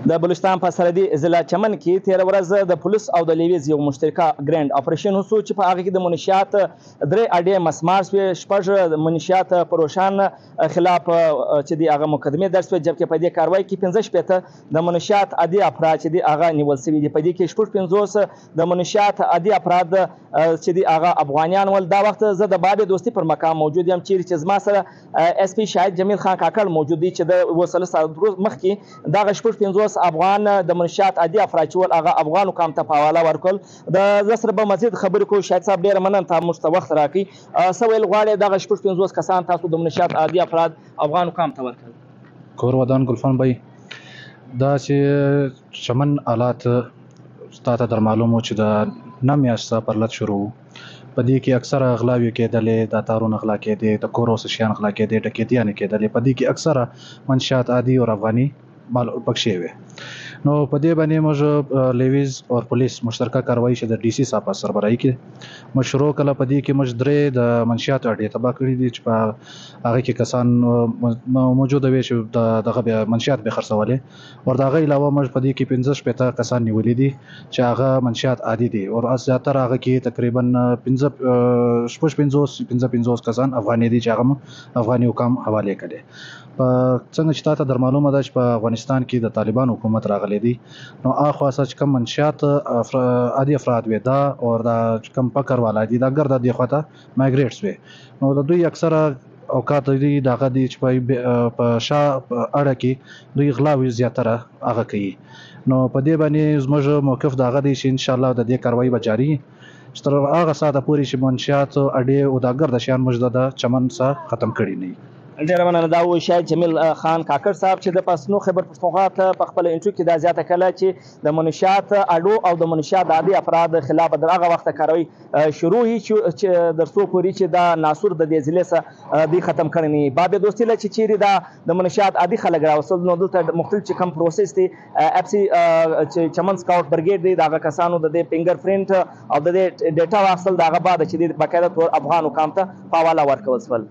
د بلوچستان په سرحدي ضلع چمن کې تېره ورځ د پولیس او د لیویز یو مشترکه ګرینډ اپریشن وسو چې په هغه کې د منشیات 3 اډې مسمار شوې، 6 د منشیات پروشان خلاف چې دی هغه مقدمې درج شوې، جبکې په دې کاروای کې 15 د منشیات عادي افراد چې دی هغه نیول شوي دي. په دې کې 50 د منشیات عادي افراد چې دی هغه افغانیان ول. دا وخت زه د باب دوستي پر مقام موجود یم چیرې چې زما سره اس پی شاهد جمیل خان کاکړ موجود دی چې د وسله سره مخکې دغه 50 افغان د منشیات عادي افراد چې ول هغه افغان حکام ته په حواله ورکړل. د زه سره به مزید خبرې کوو. شاهد صاحب ډېره مننه تا موږ ته وخت راکړي. څه ویل غواړئ دغه 50 کسان تاسو د منشیات عادي افراد افغان حکام ته ورکړل؟ کور ودان ګلفان بھائی، دا چې چمن حالات ستا ته در معلومو چې د نه میاشته پرلط شروع په دې کې اکثره اغلاوې کېدلې، د تارونه غلا کېدې، د کور وسشیان غلا کېدې، ډکیتیانې کېدلې. په دې کې اکثره منشیات عادي او افغاني مال پکښې وې. نو په دې باندې موږ لیویز او پولیس مشترکه کاروایی چې د ډي سي صاحب په سربراهي کې مشروع کله په دې کې موږ درې د منشیات اډې تباه کړي دي چې په هغه کې کسان موجوده وي چې دغه منشیات به خرڅولې، او د هغه علاوه موږ په دې کې 15 کسان نیولي دي چې هغه منشیات عادي دي، او زیاتره هغه کې تقریبا 15 کسان افغاني دي چې هغه افغاني حکام حواله کړي. څنګه چې تاسو در معلومه ده چې په افغانستان کې د طالبان حکومت راغلی دی، نو اخوا چې کوم منشیات عادي افراد وي دا او دا کوم پکر والا دي دا ګرځي دی خواته مایګریټس وي، نو د دوی اکثره اوقات دی دغه دی چې په شا اړه کې دوی غلاوي زیاتره هغه کوي. نو په دې باندې زموږ موقف دغه دی چې ان شاء الله د دې کاروایی به جاری چې تر هغه ساعته پورې چې منشیات اډې او دا ګرځي شیان موږ د چمن څخه ختم کړي نه. ډېره مننه. دا و شاهد جمیل خان کاکړ صاحب چې د پښتنو خیبر پښتونخوا ته په خپل انټرویو کې دا زیاته کړله چې د منشیات اډو او د منشیات عادي افراد خلاف در هغه وخت کاروي شروع وي چې در څو پورې چې دا ناصر د دې ضلع څخه دوی ختم کړی نه وي. باب دوستي له چې چیرې دا د منشیات عادي خلک راوستل، نو دلته مختلف چې کوم پروسس دی اف سي چې چمن سکاوټ برګیډ دی دغه کسانو د دې فنګر پرنټ او د دې ډیټا واخیستل، دغه بعد چې د باقاعده طور افغان حکام ته په حواله ورکول شول.